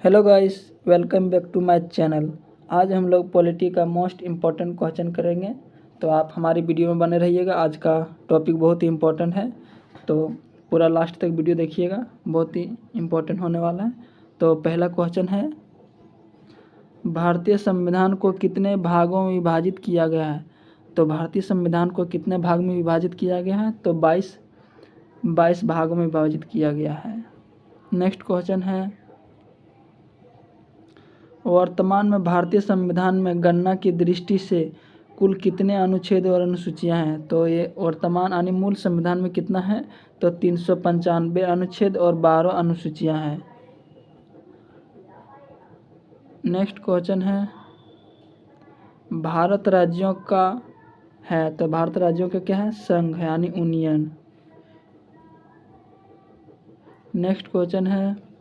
Hello guys, welcome back to my channel. आज हम लोग पॉलिटी का मोस्ट इम्पॉर्टेंट क्वेश्चन करेंगे, तो आप हमारी वीडियो में बने रहिएगा। आज का टॉपिक बहुत ही इम्पोर्टेंट है, तो पूरा लास्ट तक वीडियो देखिएगा, बहुत ही इम्पोर्टेंट होने वाला है। तो पहला क्वेश्चन है, भारतीय संविधान को कितने भागों में विभाजित किया गया है? तो भारतीय संविधान को कितने भाग में विभाजित किया गया है? तो 22 भागों में विभाजित किया गया है। नेक्स्ट क्वेश्चन है, वर्तमान में भारतीय संविधान में गणना की दृष्टि से कुल कितने अनुच्छेद और अनुसूचियां हैं? तो ये वर्तमान यानी मूल संविधान में कितना है? तो 395 अनुच्छेद और 12 अनुसूचियां हैं। नेक्स्ट क्वेश्चन है, भारत राज्यों का है, तो भारत राज्यों का क्या है? संघ है यानी यूनियन। नेक्स्ट क्वेश्चन है,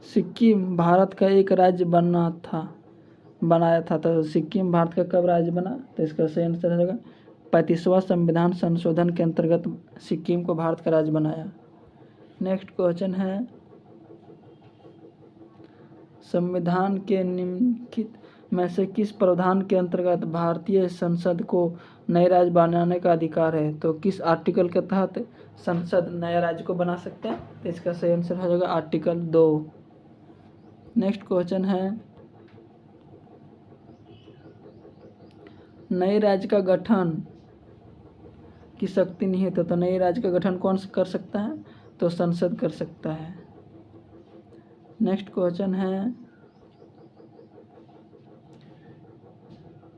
सिक्किम भारत का एक राज्य बनाया था, तो सिक्किम भारत का कब राज्य बना? तो इसका सही आंसर रहेगा 35वां संविधान संशोधन के अंतर्गत सिक्किम को भारत का राज्य बनाया। नेक्स्ट क्वेश्चन है, संविधान के निम्नलिखित में से किस प्रावधान के अंतर्गत भारतीय संसद को नए राज्य बनाने का अधिकार है? तो किस आर्टिकल के तहत संसद नया राज्य को बना सकते हैं? तो इसका सही आंसर हो जाएगा आर्टिकल 2। नेक्स्ट क्वेश्चन है, नए राज्य का गठन की शक्ति नहीं है, तो नए राज्य का गठन कौन कर सकता है? तो संसद कर सकता है। नेक्स्ट क्वेश्चन है,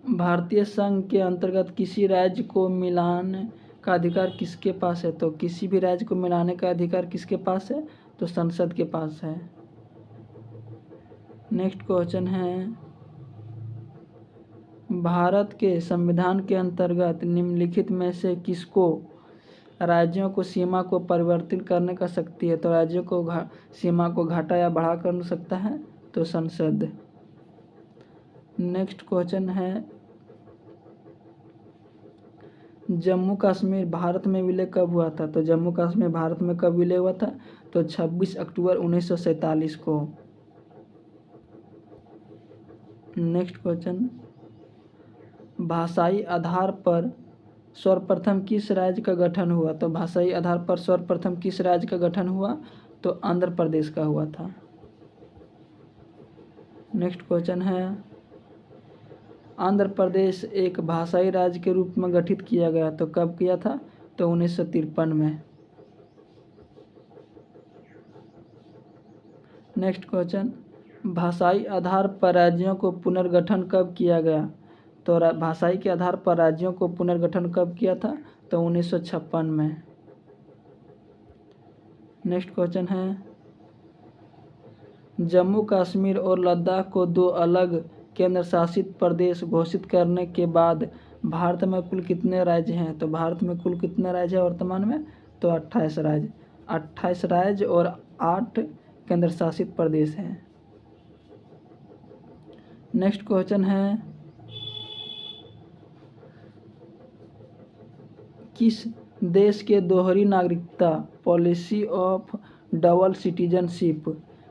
भारतीय संघ के अंतर्गत किसी राज्य को मिलाने का अधिकार किसके पास है? तो किसी भी राज्य को मिलाने का अधिकार किसके पास है? तो संसद के पास है। नेक्स्ट क्वेश्चन है, भारत के संविधान के अंतर्गत निम्नलिखित में से किसको राज्यों को सीमा को परिवर्तित करने का शक्ति है? तो राज्यों को सीमा को घटा या बढ़ा कर सकता है? तो संसद। नेक्स्ट क्वेश्चन है, जम्मू कश्मीर भारत में विलय कब हुआ था? तो जम्मू कश्मीर भारत में कब विलय हुआ था? तो 26 अक्टूबर 1947 को। नेक्स्ट क्वेश्चन, भाषाई आधार पर सर्वप्रथम किस राज्य का गठन हुआ? तो भाषाई आधार पर सर्वप्रथम किस राज्य का गठन हुआ? तो आंध्र प्रदेश का हुआ था। नेक्स्ट क्वेश्चन है, आंध्र प्रदेश एक भाषाई राज्य के रूप में गठित किया गया, तो कब किया था? तो 1953 में। नेक्स्ट क्वेश्चन, भाषाई आधार पर राज्यों को पुनर्गठन कब किया गया? तो भाषाई के आधार पर राज्यों को पुनर्गठन कब किया था? तो 1956 में। नेक्स्ट क्वेश्चन है, जम्मू कश्मीर और लद्दाख को दो अलग केंद्र शासित प्रदेश घोषित करने के बाद भारत में कुल कितने राज्य हैं? तो भारत में कुल कितने राज्य हैं वर्तमान में? तो 28 राज्य। 28 राज्य और 8 केंद्र शासित प्रदेश हैं। नेक्स्ट क्वेश्चन है, किस देश के दोहरी नागरिकता पॉलिसी ऑफ डबल सिटीजनशिप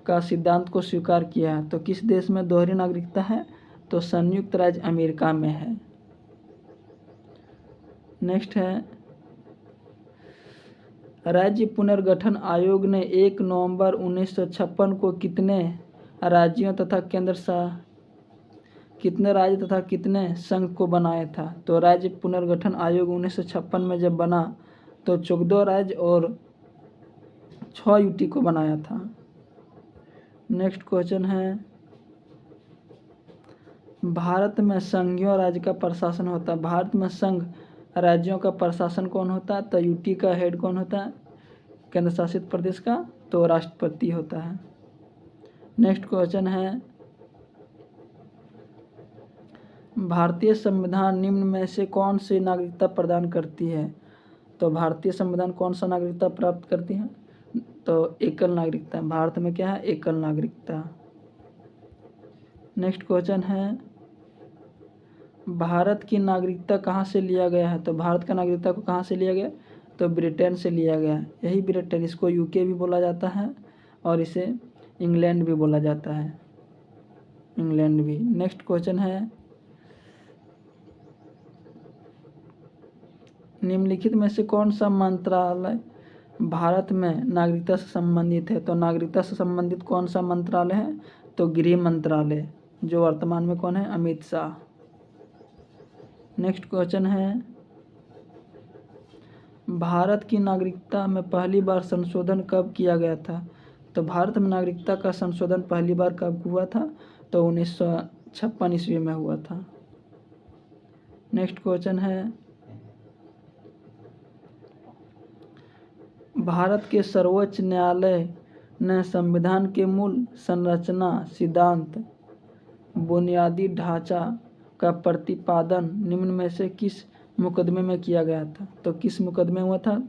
का सिद्धांत को स्वीकार किया है? तो किस देश में दोहरी नागरिकता है? तो संयुक्त राज्य अमेरिका में है। नेक्स्ट है, राज्य पुनर्गठन आयोग ने 1 नवंबर 1956 को कितने राज्यों तथा कितने राज्य तथा कितने संघ को बनाया था? तो राज्य पुनर्गठन आयोग 1956 में जब बना तो 14 राज्य और 6 यूटी को बनाया था। नेक्स्ट क्वेश्चन है, भारत में संघीय राज्य का प्रशासन होता है। भारत में संघ राज्यों का प्रशासन कौन होता है? तो यूटी का हेड कौन होता है? केंद्र शासित प्रदेश का? तो राष्ट्रपति होता है। नेक्स्ट क्वेश्चन है, भारतीय संविधान निम्न में से कौन सी नागरिकता प्रदान करती है? तो भारतीय संविधान कौन सा नागरिकता प्राप्त करती है? तो एकल नागरिकता। भारत में क्या है? एकल नागरिकता। नेक्स्ट क्वेश्चन है, भारत की नागरिकता कहाँ से लिया गया है? तो भारत का नागरिकता को कहाँ से लिया गया? तो ब्रिटेन से लिया गया। यही ब्रिटेन, इसको यूके भी बोला जाता है और इसे इंग्लैंड भी बोला जाता है, इंग्लैंड भी। नेक्स्ट क्वेश्चन है, निम्नलिखित में से कौन सा मंत्रालय भारत में नागरिकता से संबंधित है? तो नागरिकता से संबंधित कौन सा मंत्रालय है? तो गृह मंत्रालय, जो वर्तमान में कौन है? अमित शाह। नेक्स्ट क्वेश्चन है, भारत की नागरिकता में पहली बार संशोधन कब किया गया था? तो भारत में नागरिकता का संशोधन पहली बार कब हुआ था? तो 1956 ईस्वी में हुआ था। नेक्स्ट क्वेश्चन है, भारत के सर्वोच्च न्यायालय ने संविधान के मूल संरचना, सिद्धांत, बुनियादी ढांचा का प्रतिपादन निम्न में से किस मुकदमे में किया गया था? तो किस मुकदमे में हुआ था?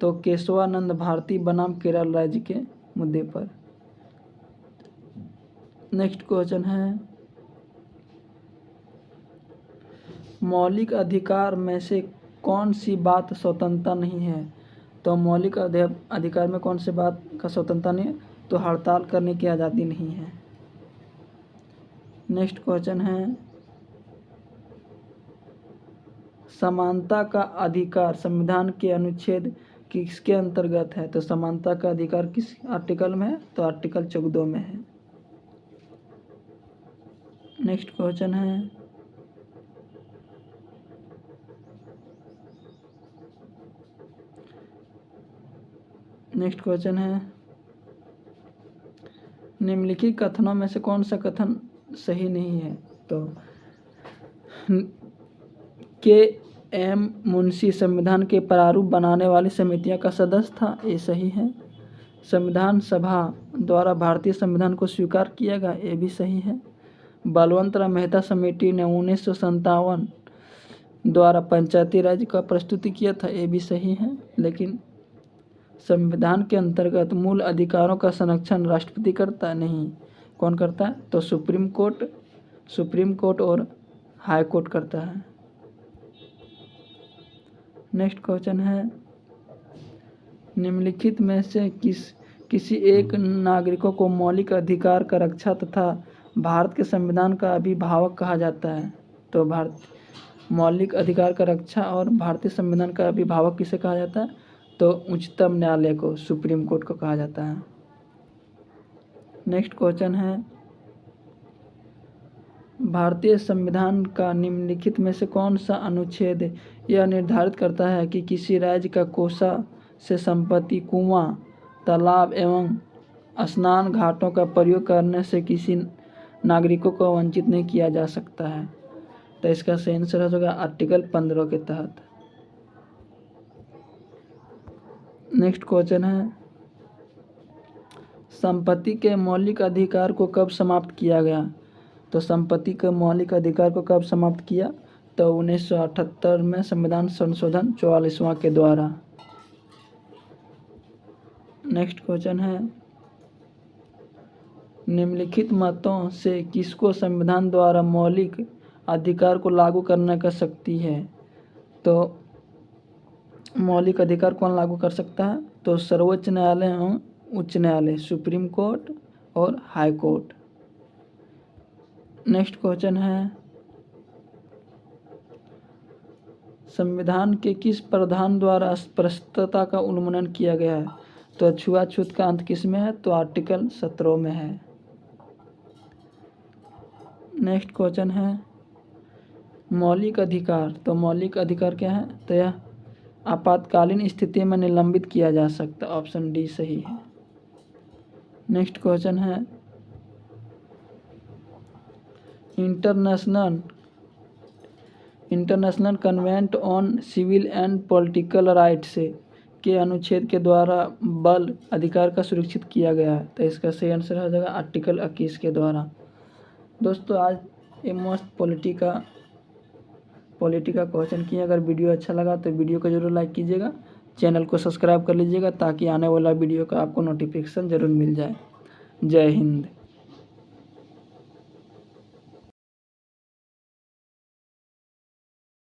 तो केशवानंद भारती बनाम केरल राज्य के मुद्दे पर। नेक्स्ट क्वेश्चन है, मौलिक अधिकार में से कौन सी बात स्वतंत्रता नहीं है? तो मौलिक अधिकार में कौन सी बात का स्वतंत्रता नहीं है? तो हड़ताल करने की आज़ादी नहीं है। नेक्स्ट क्वेश्चन है, समानता का अधिकार संविधान के अनुच्छेद किसके अंतर्गत है? तो समानता का अधिकार किस आर्टिकल में है? तो आर्टिकल 14 में है। नेक्स्ट क्वेश्चन है, नेक्स्ट क्वेश्चन है, निम्नलिखित कथनों में से कौन सा कथन सही नहीं है? तो के.एम. मुंशी संविधान के प्रारूप बनाने वाली समितियां का सदस्य था, ये सही है। संविधान सभा द्वारा भारतीय संविधान को स्वीकार किया गया, ये भी सही है। बलवंत राय मेहता समिति ने 1957 द्वारा पंचायती राज का प्रस्तुति किया था, ये भी सही है। लेकिन संविधान के अंतर्गत मूल अधिकारों का संरक्षण राष्ट्रपति करता नहीं, कौन करता है? तो सुप्रीम कोर्ट और हाई कोर्ट करता है। नेक्स्ट क्वेश्चन है, निम्नलिखित में से किसी एक नागरिकों को मौलिक अधिकार का रक्षा तथा भारत के संविधान का अभिभावक कहा जाता है? तो मौलिक अधिकार का रक्षा और भारतीय संविधान का अभिभावक किसे कहा जाता है? तो उच्चतम न्यायालय को, सुप्रीम कोर्ट को कहा जाता है। नेक्स्ट क्वेश्चन है, भारतीय संविधान का निम्नलिखित में से कौन सा अनुच्छेद यह निर्धारित करता है कि किसी राज्य का कोषा से संपत्ति, कुआं, तालाब एवं स्नान घाटों का प्रयोग करने से किसी नागरिकों को वंचित नहीं किया जा सकता है? तो इसका सही आंसर होगा आर्टिकल 15 के तहत। नेक्स्ट क्वेश्चन है, संपत्ति के मौलिक अधिकार को कब समाप्त किया गया? तो संपत्ति के मौलिक अधिकार को कब समाप्त किया? तो 1978 में संविधान संशोधन 44वां के द्वारा। नेक्स्ट क्वेश्चन है, निम्नलिखित मतों से किसको संविधान द्वारा मौलिक अधिकार को लागू करने का शक्ति है? तो मौलिक अधिकार कौन लागू कर सकता है? तो सर्वोच्च न्यायालय एवं उच्च न्यायालय, सुप्रीम कोर्ट और हाई कोर्ट। नेक्स्ट क्वेश्चन है, संविधान के किस प्रावधान द्वारा अस्पृश्यता का उन्मूलन किया गया है? तो छुआछूत का अंत किस में है? तो आर्टिकल 17 में है। नेक्स्ट क्वेश्चन है, मौलिक अधिकार। तो मौलिक अधिकार क्या है? तो यह आपातकालीन स्थिति में निलंबित किया जा सकता, ऑप्शन डी सही है। नेक्स्ट क्वेश्चन है, international covenant on civil and political rights के अनुच्छेद के द्वारा बल अधिकार का सुरक्षित किया गया है? तो इसका सही आंसर हो जाएगा आर्टिकल 21 के द्वारा। दोस्तों, आज ये मस्त पॉलिटिका क्वेश्चन किए। अगर वीडियो अच्छा लगा तो वीडियो को जरूर लाइक कीजिएगा, चैनल को सब्सक्राइब कर लीजिएगा ताकि आने वाला वीडियो का आपको नोटिफिकेशन जरूर मिल जाए। जय हिंद।